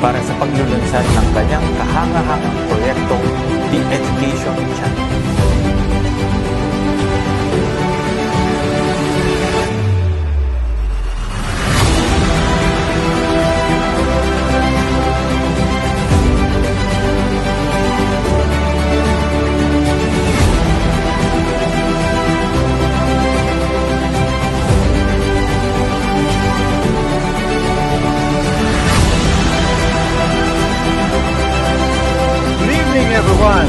para sa paglulunsad ng kanyang kahangahangang proyektong The Education Chapter. Everyone,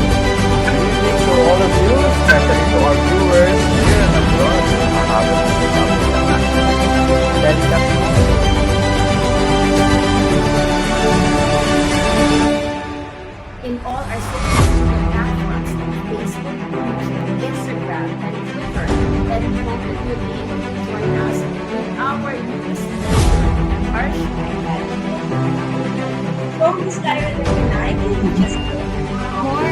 good evening to all of you, especially to our viewers here and abroad. Mahabang kasama po naman. Welcome to in all our social media platforms like Facebook, YouTube, Instagram, and Twitter. And we hope that you'll be able to join us with our newest session, our show. Kung gusto tayo na tonight, just more.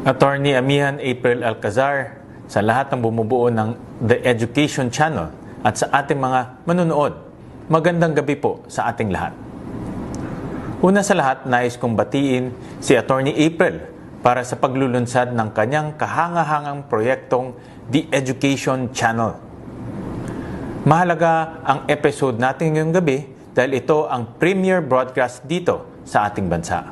Attorney Amihan April Alcazar, sa lahat ng bumubuo ng The Education Channel at sa ating mga manunood, magandang gabi po sa ating lahat. Una sa lahat, nais kong batiin si Attorney April para sa paglulunsad ng kanyang kahangahangang proyektong The Education Channel. Mahalaga ang episode natin ngayong gabi dahil ito ang premier broadcast dito sa ating bansa.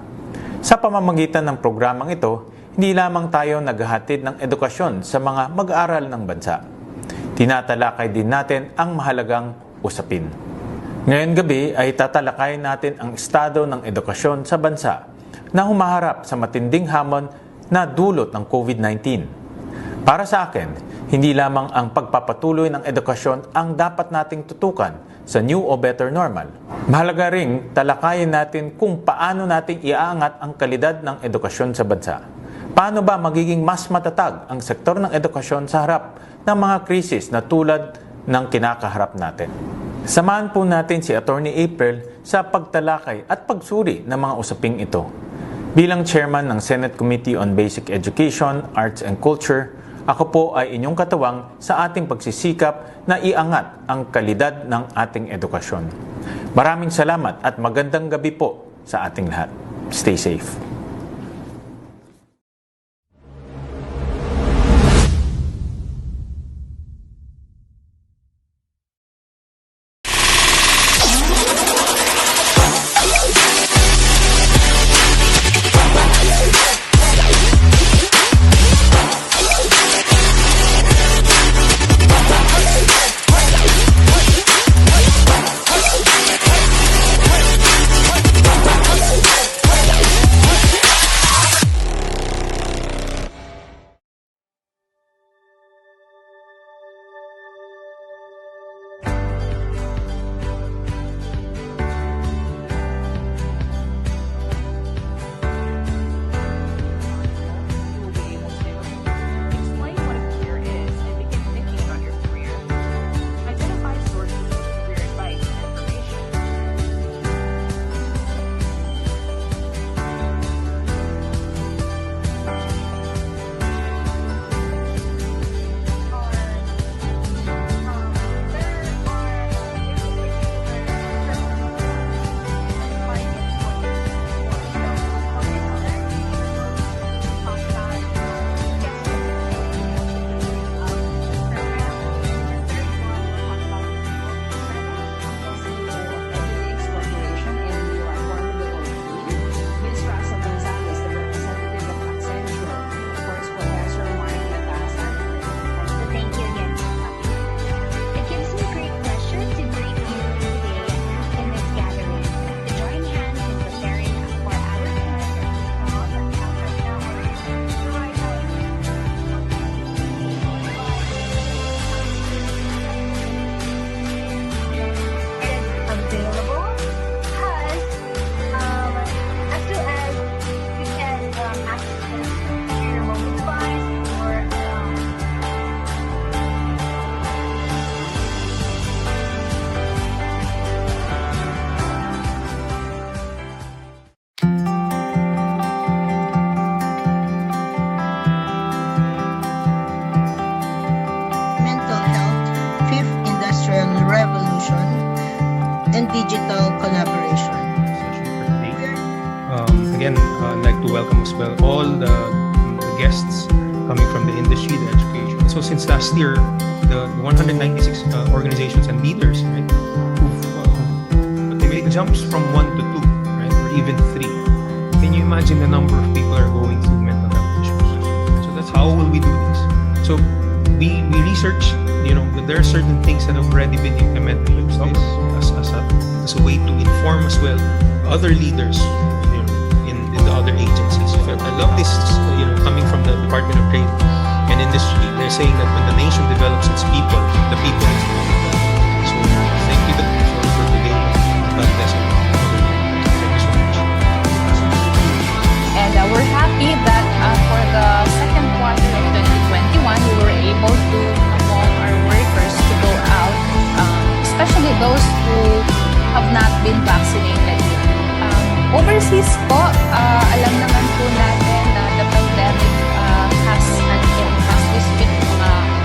Sa pamamagitan ng programang ito, hindi lamang tayo naghahatid ng edukasyon sa mga mag-aaral ng bansa. Tinatalakay din natin ang mahalagang usapin. Ngayong gabi ay tatalakayin natin ang estado ng edukasyon sa bansa na humaharap sa matinding hamon na dulot ng COVID-19. Para sa akin, hindi lamang ang pagpapatuloy ng edukasyon ang dapat nating tutukan sa new o better normal. Mahalaga ring talakayin natin kung paano nating iaangat ang kalidad ng edukasyon sa bansa. Paano ba magiging mas matatag ang sektor ng edukasyon sa harap ng mga krisis na tulad ng kinakaharap natin? Samahan po natin si Attorney April sa pagtalakay at pagsuri ng mga usaping ito. Bilang chairman ng Senate Committee on Basic Education, Arts and Culture, ako po ay inyong katuwang sa ating pagsisikap na iangat ang kalidad ng ating edukasyon. Maraming salamat at magandang gabi po sa ating lahat. Stay safe. digital collaboration. Session for today. Again, I'd like to welcome as well all the guests coming from the industry, the education. So since last year, the 196 organizations and leaders, right, they made the jumps from 1 to 2, right, or even 3. Can you imagine the number of people are going through mental health issues? So that's how will we do this? So we research, that there are certain things that have already been implemented as a way to inform as well other leaders in the other agencies. I love this, coming from the Department of Trade and Industry. They're saying that when the nation develops its people, the people is developed. So thank you for today. God bless you. Thank you so much. And we're happy that for the second quarter of 2021, we were able to, among our workers, to go out, especially those who have not been vaccinated. Overseas po, alam naman po natin na the pandemic has an impact. We speak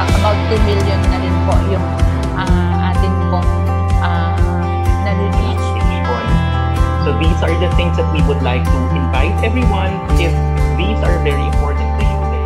about 2 million na rin po yung ating pong nare-reach. So these are the things that we would like to invite everyone. If these are very important to you, then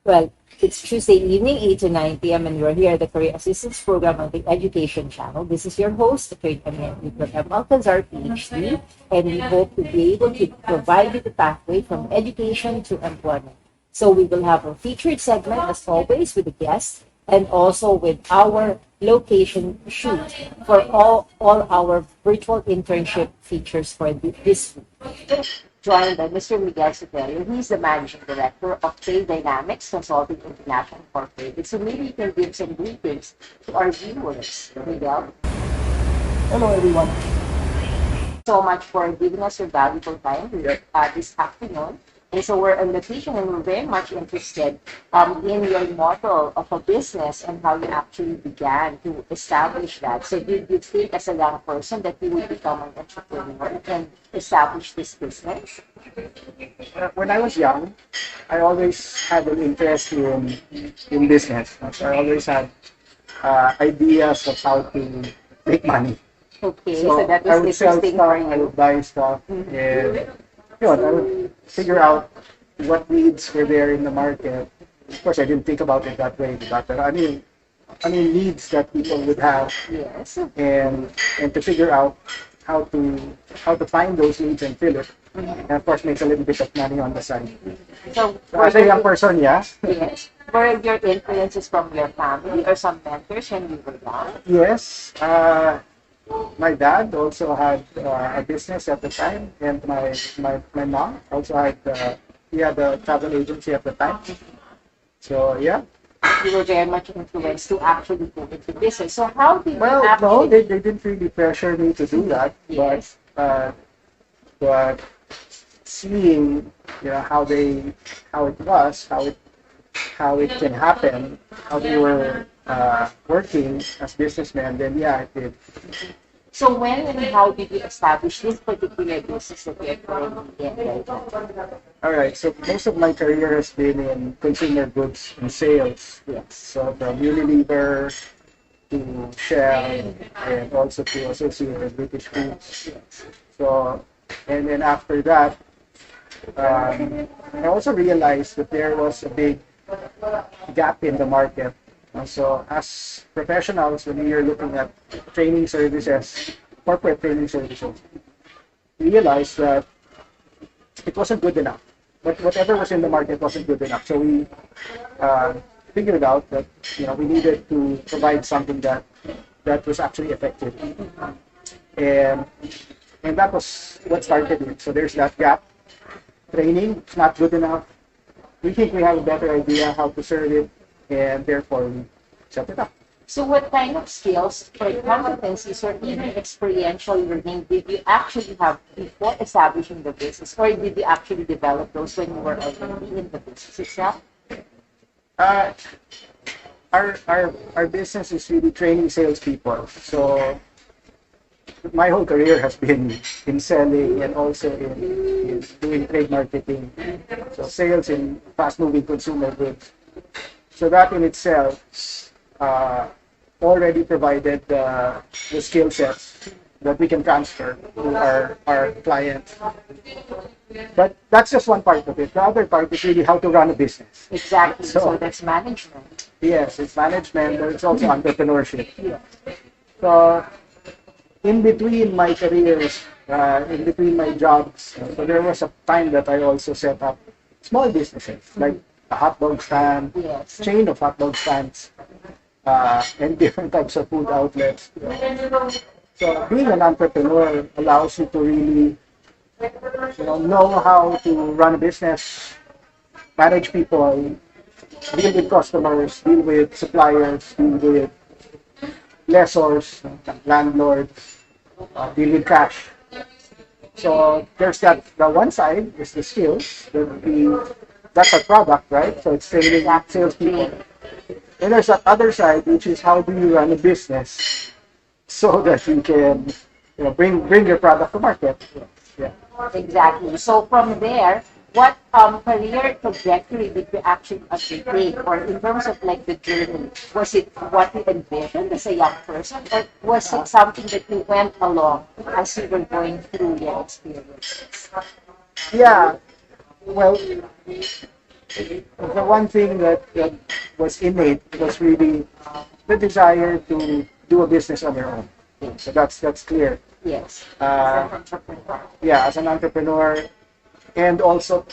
Well, it's Tuesday evening, 8 to 9 p.m., and we're here at the Career Assistance Program on the Education Channel. This is your host, Attorney M. Alcazar, PhD, and we hope to be able to provide you the pathway from education to employment. So we will have a featured segment, as always, with the guests, and also with our location shoot for all our virtual internship features for this week. Joined by Mr. Miguel Sotelio. He's the Managing Director of Trade Dynamics Consulting International Incorporated. So maybe you can give some greetings to our viewers, Miguel. Hello everyone. so much for giving us your valuable time this afternoon. And so we're on location and we're very much interested in your model of a business and how you actually began to establish that. So did you think as a young person that you would become an entrepreneur and establish this business? When I was young, I always had an interest in business. So I always had ideas of how to make money. Okay, so that I was would sell interesting stuff, for I you. would buy stuff, and I would figure out what needs were there in the market. Of course, I didn't think about it that way, but I mean needs that people would have, Yes. and to figure out how to find those needs and fill it, and of course makes a little bit of money on the side. So So as a young person, yes, were your influences from your family or some mentors when you were young? yes. My dad also had a business at the time, and my mom also had he had a travel agency at the time. So yeah. You were very much influenced to actually go into business. So how did you Well, no, actually... they didn't really pressure me to do that, Yes. but seeing how it was, how it can happen, how they were working as businessmen, then yeah, it did. So when and how did you establish this particular business that you're currently in right now? All right, so most of my career has been in consumer goods and sales. Yes. So from Unilever to Shell and also to Associated British Foods. So, and then after that, I also realized that there was a big gap in the market. So as professionals, when we are looking at training services, corporate training services, we realized that it wasn't good enough. But whatever was in the market wasn't good enough. So we figured out that we needed to provide something that was actually effective, and that was what started it. So there's that gap. Training is not good enough. We think we have a better idea how to serve it, and therefore we set it up. So what kind of skills or competencies or even experiential learning did you actually have before establishing the business? Or did you actually develop those when you were already in the business itself? Our business is really training salespeople. So my whole career has been in selling and also in doing trade marketing. So sales in fast-moving consumer goods. So that in itself already provided the skill sets that we can transfer to our clients. But that's just one part of it. The other part is really how to run a business. Exactly. So So- that's management. Yes, it's management, but it's also entrepreneurship. Yeah. So in between my careers, in between my jobs, so there was a time that I also set up small businesses, like a hot dog stand, Yes. chain of hot dog stands, and different types of food outlets. So being an entrepreneur allows you to really know how to run a business, manage people, deal with customers, deal with suppliers, deal with lessors, landlords, deal with cash. So there's that. The one side is the skills. That's a product, right? So it's training salespeople. And there's that other side, which is how do you run a business so that you can bring your product to market. Yeah. Exactly. So from there, what career trajectory did you actually undertake, or in terms of like the journey, was it what you envisioned as a young person, or was it something that you went along as you were going through your experiences? Yeah. Well, the one thing that was innate was really the desire to do a business on your own. So that's clear. Yes. Uh, As an entrepreneur. Yeah, as an entrepreneur, and also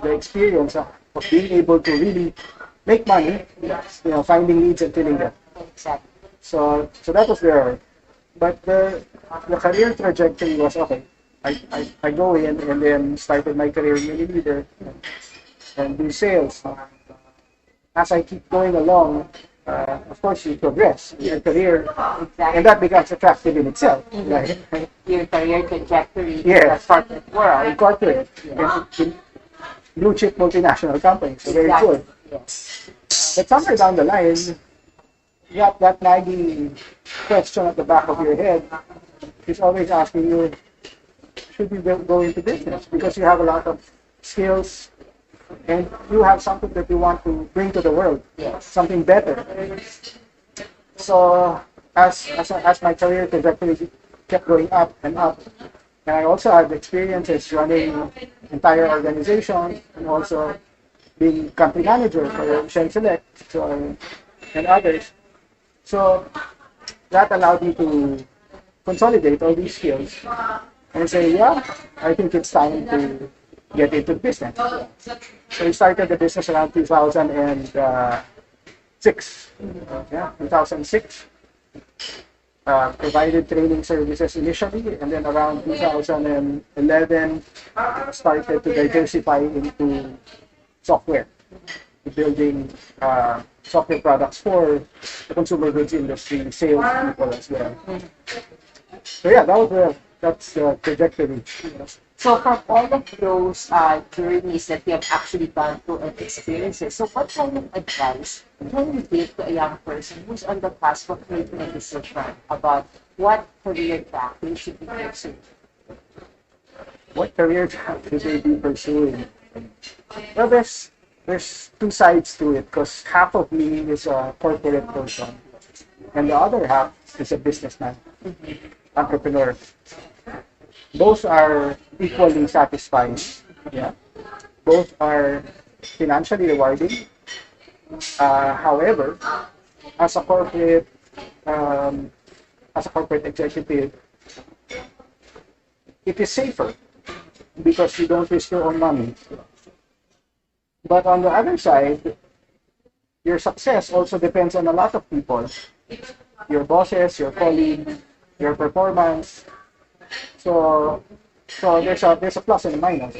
the experience of being able to really make money, finding needs and filling them. Exactly. So that was there. But the career trajectory was okay. I go in and then started my career in Unilever and do sales. As I keep going along, of course you progress in your career, and that becomes attractive in itself. Right? your career trajectory Yes. in the corporate world. in corporate, Yeah. in blue chip multinational companies. So very Exactly. good. Yes. But somewhere down the line, you got that nagging question at the back of your head is always asking you, should you go into business? Because you have a lot of skills and you have something that you want to bring to the world, Yes. something better. So as my career trajectory kept going up and up, and I also had experiences running entire organizations and also being country manager for Shen Select and others. So that allowed me to consolidate all these skills and say, yeah, I think it's time to get into business. So we started the business around 2006. Yeah, 2006. Provided training services initially, and then around 2011, started to diversify into software, building software products for the consumer goods industry, sales people as well. So yeah, that's the trajectory. So from all of those journeys that you have actually gone through and experiences, so what kind of advice can you give to a young person who's on the cusp of making a decision about what career track they should be pursuing? What career track should they be pursuing? Well, there's two sides to it because half of me is a corporate person and the other half is a businessman, entrepreneur. Both are equally satisfying. Yeah, both are financially rewarding. However, as a corporate executive, it is safer because you don't risk your own money. But on the other side, your success also depends on a lot of people. Your bosses, your colleagues, your performance. So there's a plus and a minus.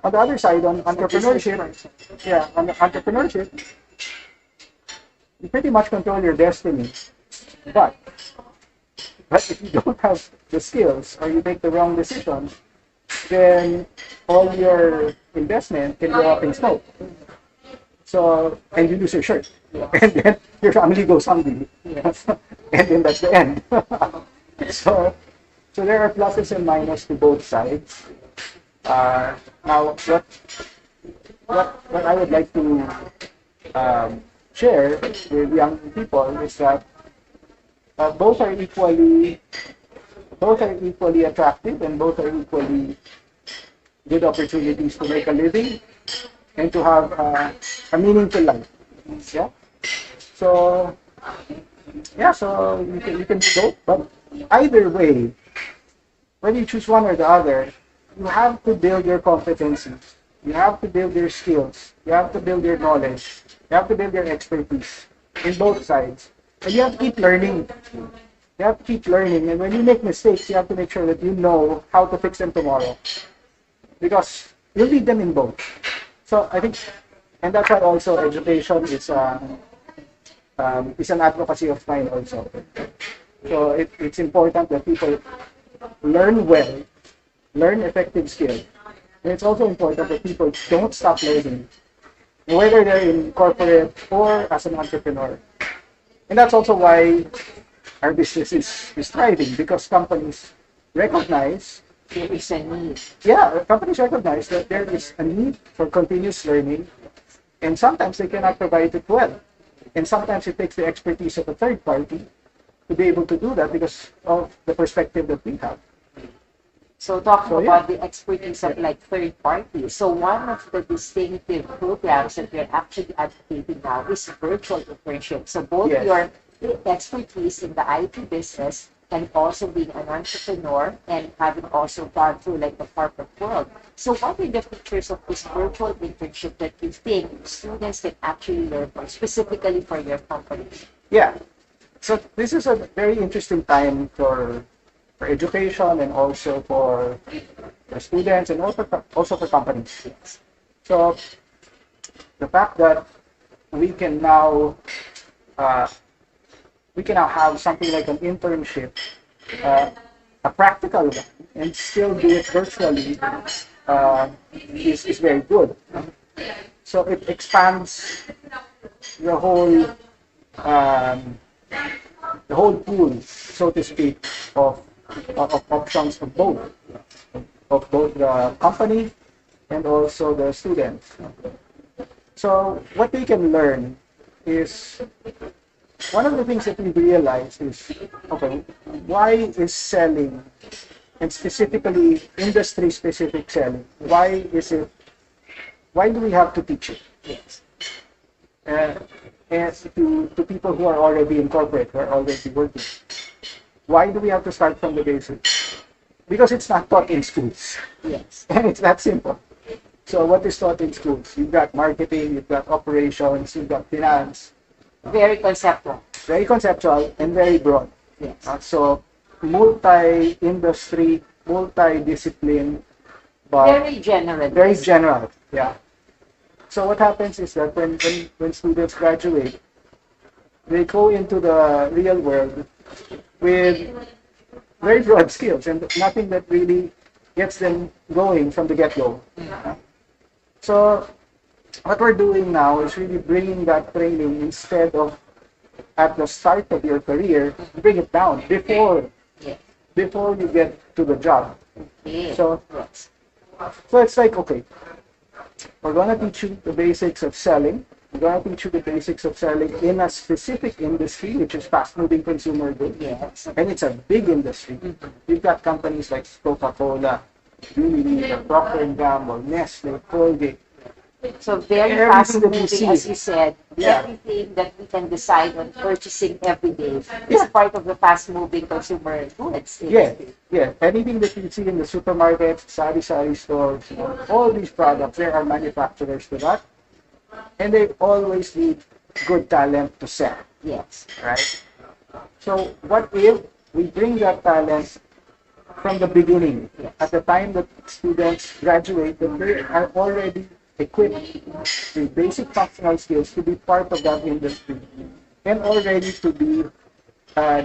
On the other side, on entrepreneurship, you pretty much control your destiny. But if you don't have the skills or you make the wrong decision, then all your investment can go up in smoke. So, and you lose your shirt. And then your family goes hungry. And then that's the end. So there are pluses and minuses to both sides. Now, what I would like to share with young people is that both are equally attractive and both are equally good opportunities to make a living and to have a meaningful life. Yeah. So you can do both, but either way, whether you choose one or the other, you have to build your competencies. You have to build your skills. You have to build your knowledge. You have to build your expertise in both sides. And you have to keep learning. You have to keep learning. And when you make mistakes, you have to make sure that you know how to fix them tomorrow. Because you'll need them in both. So I think, and that's why also education is an advocacy of mine also. So it's important that people learn well, learn effective skills. And it's also important that people don't stop learning, whether they're in corporate or as an entrepreneur. And that's also why our business is thriving, because companies recognize There is a need. companies recognize that there is a need for continuous learning, and sometimes they cannot provide it well. And sometimes it takes the expertise of a third party to be able to do that because of the perspective that we have. So talking about the expertise of like third parties. So one of the distinctive programs that we're actually advocating now is virtual internship. So both Yes. your expertise in the IT business and also being an entrepreneur and having also gone through like the corporate world. So what are the features of this virtual internship that you think students can actually learn from, specifically for your company? Yeah. So this is a very interesting time for education and also for students and also for companies. So the fact that we can now have something like an internship a practical one and still do it virtually is very good. So it expands the um, whole pool, so to speak, of options of both the company and also the students. So what we can learn is, one of the things that we realize is, okay, why is selling, and specifically industry-specific selling, why do we have to teach it? Yes. And to people who are already in corporate, who are already working, why do we have to start from the basics? Because it's not taught in schools. Yes. And it's that simple. So what is taught in schools? You've got marketing, you've got operations, you've got finance. Very conceptual. Very conceptual and very broad. Yes. So multi-industry, multi-discipline, but Very general. very general. Yeah. So what happens is that when students graduate, they go into the real world with very broad skills and nothing that really gets them going from the get-go. So what we're doing now is really bringing that training, instead of at the start of your career, bring it down before Yes. you get to the job. Yes. So Yes. it's like, okay, we're gonna teach you the basics of selling. We're gonna teach you the basics of selling in a specific industry, which is fast-moving consumer goods. Yes. And it's a big industry. You've got companies like Coca-Cola, Unilever, Procter & Gamble, Nestle, Colgate. So very Everything fast that you moving, see. as you said. Yeah. Everything that we can decide on purchasing every day is part of the fast moving consumer goods. Yeah. Anything that you see in the supermarkets, sari-sari stores, all these products, there are manufacturers to that. And they always need good talent to sell, Yes. right? So what if we bring that talent from the beginning? Yes. At the time that students graduate, that they are already equipped with basic functional skills to be part of that industry and already to be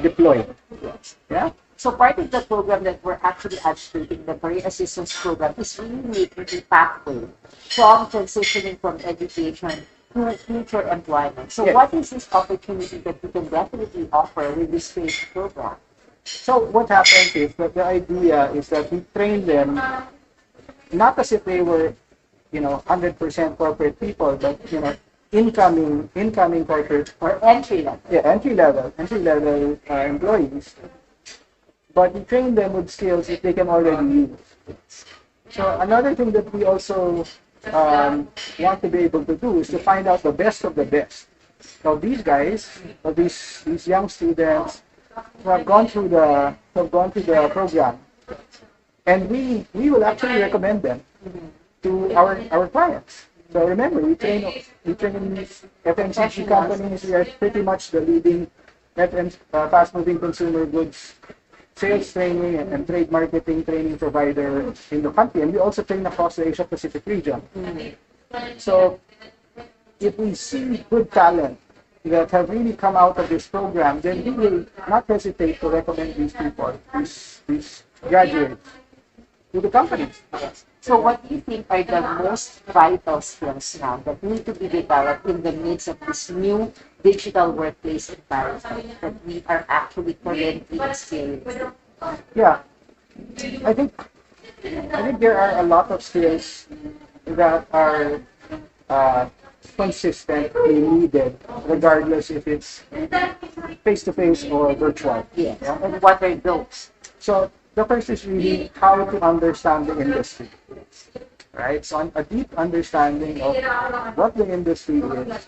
deployed. Yes. Yeah? So part of the program that we're actually advocating, the Career Assistance Program, is really making a pathway from transitioning from education to future employment. So Yes. what is this opportunity that we can definitely offer with this training program? So what happens is that the idea is that we train them not as if they were, 100% corporate people, but incoming corporate, Or entry level. entry level employees. But we train them with skills that they can already use. So another thing that we also want to be able to do is to find out the best of the best. So these guys, or these young students, who have gone through the program, and we will actually recommend them to our clients. So remember, we train FMCG companies. We are pretty much the leading fast-moving consumer goods sales training and trade marketing training provider in the country, and we also train across the Asia Pacific region. So if we see good talent that have really come out of this program, then we will not hesitate to recommend these people, these graduates, to the companies. So what do you think are the most vital skills now that need to be developed in the midst of this new digital workplace environment that we are actually currently experiencing? Yeah, I think there are a lot of skills that are consistently needed, regardless if it's face-to-face or virtual. Yes. And what are those? So the first is really how to understand the industry, right? So a deep understanding of what the industry is,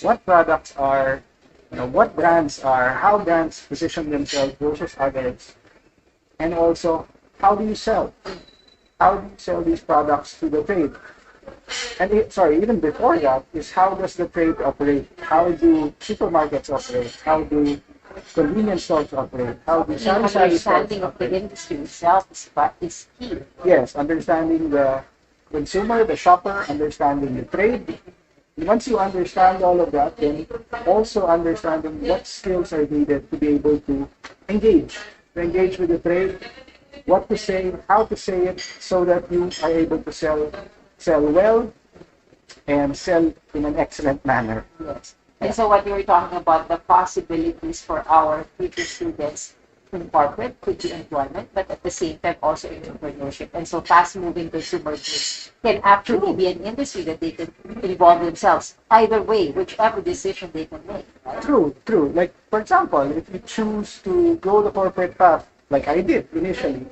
what products are, what brands are, how brands position themselves versus others, and also how do you sell? How do you sell these products to the trade? And even before that is, how does the trade operate? How do supermarkets operate? How do convenience stores operate? How do sari-sari stores Understanding of the operate? industry itself is key. Yes, understanding the consumer, the shopper, understanding the trade. Once you understand all of that, then also understanding what skills are needed to be able to engage to engage with the trade, what to say, how to say it, so that you are able to sell well and sell in an excellent manner. Yes. And so what you were talking about, the possibilities for our future students in corporate could be employment, but at the same time also entrepreneurship. And so fast-moving consumer goods can actually be an industry that they can involve themselves. Either way, whichever decision they can make. Right? True. Like, for example, if you choose to go the corporate path, like I did initially,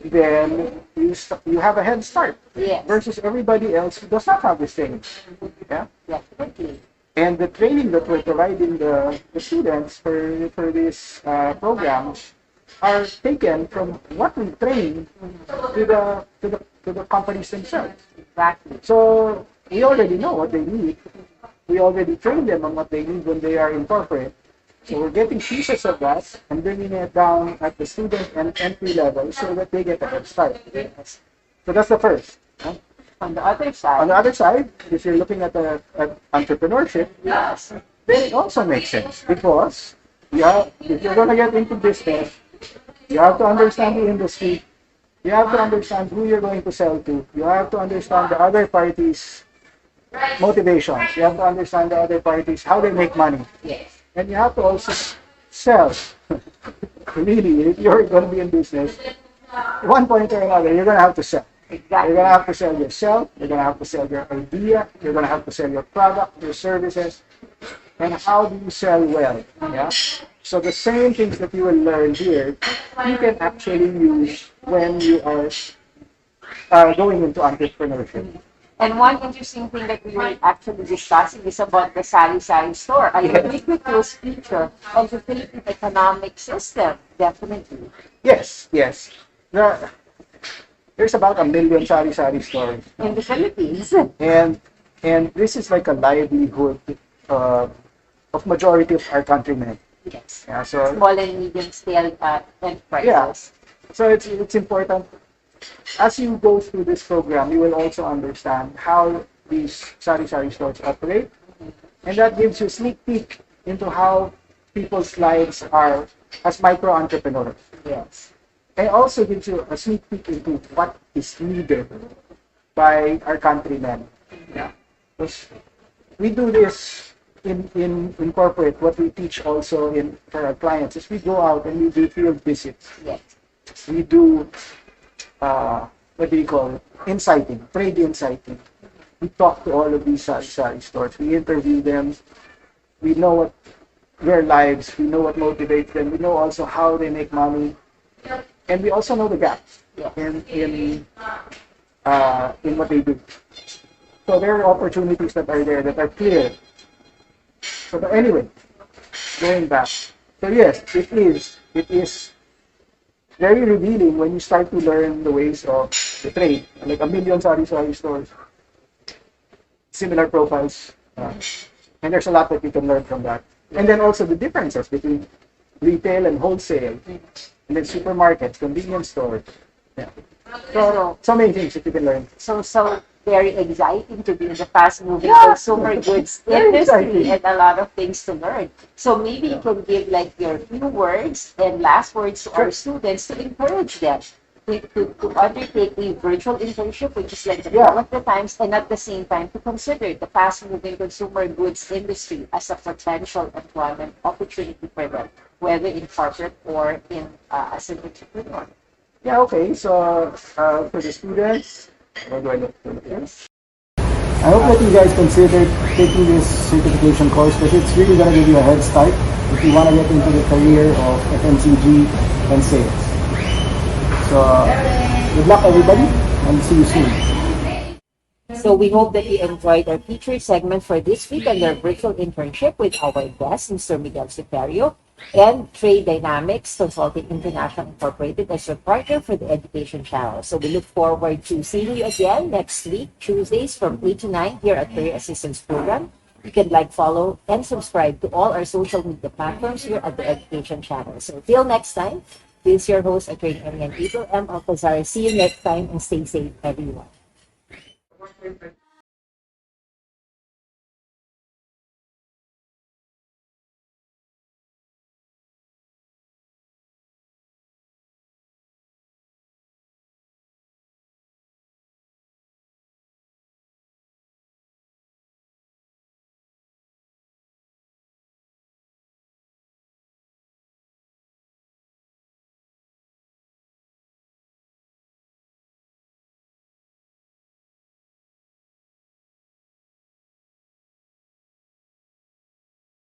then you have a head start Yes. versus everybody else who does not have this thing. Yeah? Definitely. And the training that we're providing the students for these programs are taken from what we train to the companies themselves. Exactly. So we already know what they need. We already train them on what they need when they are in corporate. So we're getting pieces of that and bringing it down at the student and entry level so that they get a head start. Yes. So that's the first. Huh? On the other side. On the other side, if you're looking at entrepreneurship, Yes. then it also makes sense because if you're going to get into business, you have to understand the industry. You have to understand who you're going to sell to. You have to understand the other parties' motivations. You have to understand the other parties, how they make money. Yes. And you have to also sell. Really, if you're going to be in business, at one point or another, you're going to have to sell. Exactly. You're going to have to sell yourself. You're going to have to sell your idea. You're going to have to sell your product, your services. And how do you sell well? Yeah. So the same things that you will learn here, you can actually use when you are going into entrepreneurship. And one interesting thing that we were actually discussing is about the sari-sari store, a ubiquitous feature of the Philippine economic system, definitely. Yes. There's about 1 million sari-sari stores. In the Philippines. And this is like a livelihood of majority of our countrymen. Yes. Yeah, so Small and medium scale enterprises. yeah. So it's important. As you go through this program, you will also understand how these sari-sari stores operate. And that gives you a sneak peek into how people's lives are as micro-entrepreneurs. Yes. And also gives you a sneak peek into what is needed by our countrymen. Yeah. Because we do this in corporate. What we teach also for our clients is we go out and we do field visits. Yes. We do what do you call it? Insighting, trade insighting. We talk to all of these sari stores. We interview them. We know what their lives. We know what motivates them. We know also how they make money, and we also know the gaps in what they do. So there are opportunities that are there that are clear. So but anyway, going back. So yes, it is very revealing when you start to learn the ways of the trade. Like 1 million sari-sari stores, similar profiles, and there's a lot that you can learn from that. And then also the differences between retail and wholesale, and then supermarkets, convenience stores. Yeah. So many things that you can learn. So very exciting to be in the fast-moving Yeah. consumer goods Very industry exciting. and a lot of things to learn. So maybe you can give like your few words and last words to our students to encourage them to undertake a virtual internship, which is like the call of the times, and at the same time to consider the fast-moving consumer goods industry as a potential employment opportunity for them, whether in corporate or in as an entrepreneur. Yeah, okay. So for the students, where do I look? Yes. I hope that you guys consider taking this certification course because it's really going to give you a head start if you want to get into the career of FMCG and sales. So good luck everybody and see you soon. So we hope that you enjoyed our featured segment for this week on our virtual internship with our guest, Mr. Miguel Superior, and Trade Dynamics Consulting International Incorporated as your partner for the education channel. So we look forward to seeing you again next week, Tuesdays from 8 to 9 here at Career Assistance Program. You can like, follow, and subscribe to all our social media platforms here at the education channel. So till next time, this is your host, Attorney Arian April M. Alcazar. See you next time and stay safe, everyone.